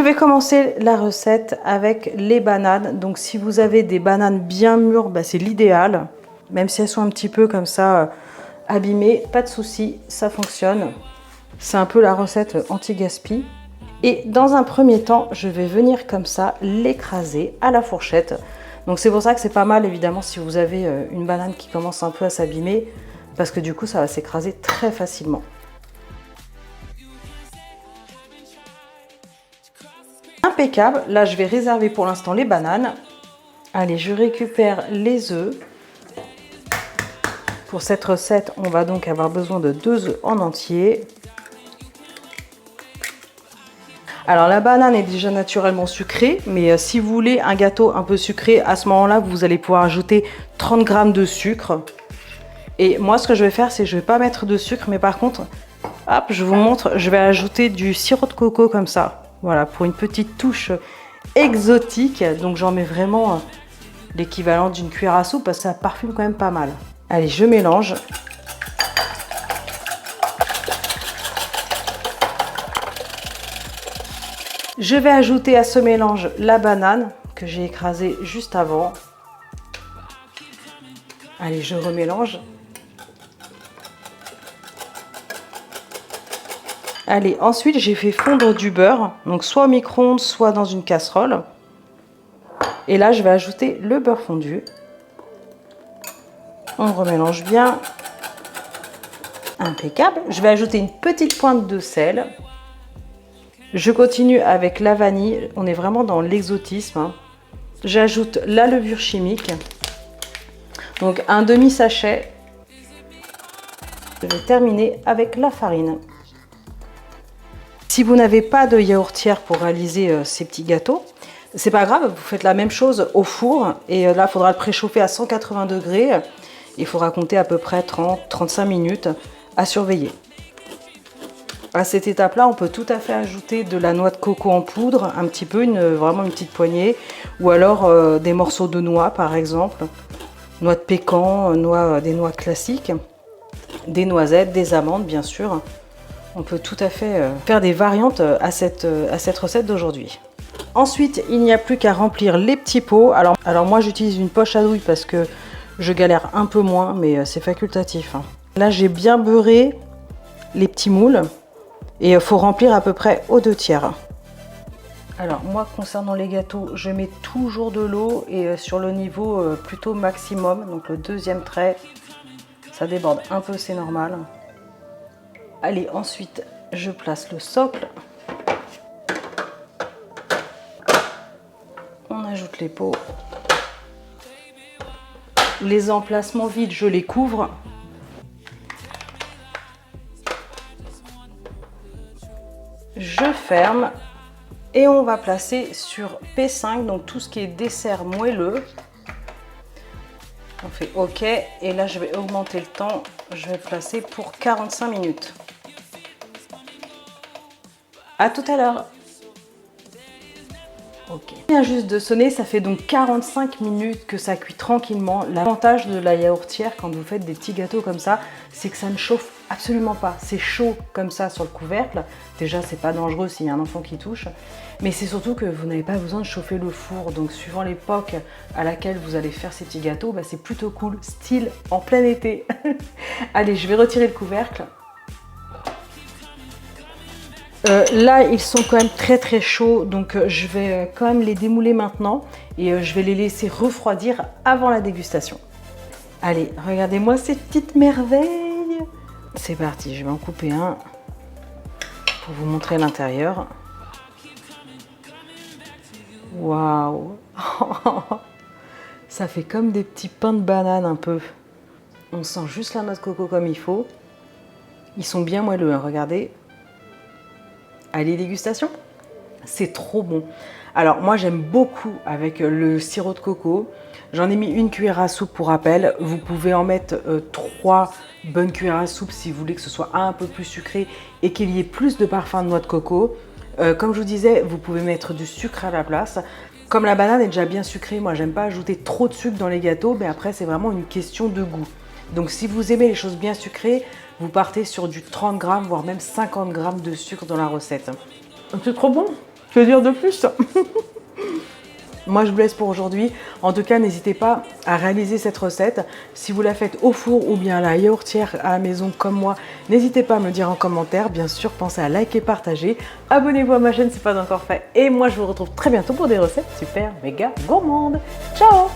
Je vais commencer la recette avec les bananes. Donc si vous avez des bananes bien mûres, c'est l'idéal. Même si elles sont un petit peu comme ça abîmées, pas de souci, ça fonctionne. C'est un peu la recette anti-gaspi. Et dans un premier temps, je vais venir comme ça l'écraser à la fourchette. Donc c'est pour ça que c'est pas mal évidemment si vous avez une banane qui commence un peu à s'abîmer, parce que du coup ça va s'écraser très facilement. Impeccable, là je vais réserver pour l'instant les bananes. Allez, je récupère les œufs. Pour cette recette, on va donc avoir besoin de 2 œufs en entier. Alors la banane est déjà naturellement sucrée, mais si vous voulez un gâteau un peu sucré, à ce moment-là, vous allez pouvoir ajouter 30 g de sucre. Et moi, ce que je vais faire, c'est que je ne vais pas mettre de sucre, mais par contre, hop, je vous montre, je vais ajouter du sirop de coco comme ça. Voilà, pour une petite touche exotique. Donc j'en mets vraiment l'équivalent d'une cuillère à soupe parce que ça parfume quand même pas mal. Allez, je mélange. Je vais ajouter à ce mélange la banane que j'ai écrasée juste avant. Allez, je remélange. Allez, ensuite j'ai fait fondre du beurre, donc soit au micro-ondes, soit dans une casserole. Et là, je vais ajouter le beurre fondu. On remélange bien. Impeccable. Je vais ajouter une petite pointe de sel. Je continue avec la vanille, on est vraiment dans l'exotisme. J'ajoute la levure chimique, donc un demi-sachet. Je vais terminer avec la farine. Si vous n'avez pas de yaourtière pour réaliser ces petits gâteaux, c'est pas grave, vous faites la même chose au four et là il faudra le préchauffer à 180 degrés. Il faudra compter à peu près 30-35 minutes à surveiller. À cette étape-là, on peut tout à fait ajouter de la noix de coco en poudre, un petit peu, vraiment une petite poignée, ou alors des morceaux de noix par exemple, noix de pécan, des noix classiques, des noisettes, des amandes bien sûr. On peut tout à fait faire des variantes à cette recette d'aujourd'hui. Ensuite, il n'y a plus qu'à remplir les petits pots. Alors moi j'utilise une poche à douille parce que je galère un peu moins, mais c'est facultatif. Là j'ai bien beurré les petits moules. Et il faut remplir à peu près aux 2/3. Alors moi concernant les gâteaux, je mets toujours de l'eau et sur le niveau plutôt maximum, donc le deuxième trait, ça déborde un peu, c'est normal. Allez, ensuite je place le socle. On ajoute les pots. Les emplacements vides, je les couvre. Je ferme et on va placer sur P5, donc tout ce qui est dessert moelleux. On fait OK et là je vais augmenter le temps, je vais placer pour 45 minutes. À tout à l'heure. Ok. Il vient juste de sonner, ça fait donc 45 minutes que ça cuit tranquillement. L'avantage de la yaourtière quand vous faites des petits gâteaux comme ça, c'est que ça ne chauffe absolument pas. C'est chaud comme ça sur le couvercle. Déjà, c'est pas dangereux s'il y a un enfant qui touche. Mais c'est surtout que vous n'avez pas besoin de chauffer le four. Donc suivant l'époque à laquelle vous allez faire ces petits gâteaux, c'est plutôt cool, style en plein été. Allez, je vais retirer le couvercle. Là, ils sont quand même très chauds, donc je vais quand même les démouler maintenant et je vais les laisser refroidir avant la dégustation. Allez, regardez-moi ces petites merveilles. C'est parti, je vais en couper un pour vous montrer l'intérieur. Waouh! Ça fait comme des petits pains de banane un peu. On sent juste la noix de coco comme il faut. Ils sont bien moelleux, hein, regardez. Allez, dégustation. C'est trop bon. Alors moi j'aime beaucoup avec le sirop de coco. J'en ai mis une cuillère à soupe pour rappel. Vous pouvez en mettre 3 bonnes cuillères à soupe si vous voulez que ce soit un peu plus sucré et qu'il y ait plus de parfum de noix de coco. Comme je vous disais, vous pouvez mettre du sucre à la place. Comme la banane est déjà bien sucrée, moi j'aime pas ajouter trop de sucre dans les gâteaux, mais après c'est vraiment une question de goût. Donc si vous aimez les choses bien sucrées, vous partez sur du 30 g, voire même 50 g de sucre dans la recette. C'est trop bon. Que dire de plus? Moi, je vous laisse pour aujourd'hui. En tout cas, n'hésitez pas à réaliser cette recette. Si vous la faites au four ou bien à la yaourtière à la maison comme moi, n'hésitez pas à me le dire en commentaire. Bien sûr, pensez à liker, partager. Abonnez-vous à ma chaîne si ce n'est pas encore fait. Et moi, je vous retrouve très bientôt pour des recettes super méga gourmandes. Ciao!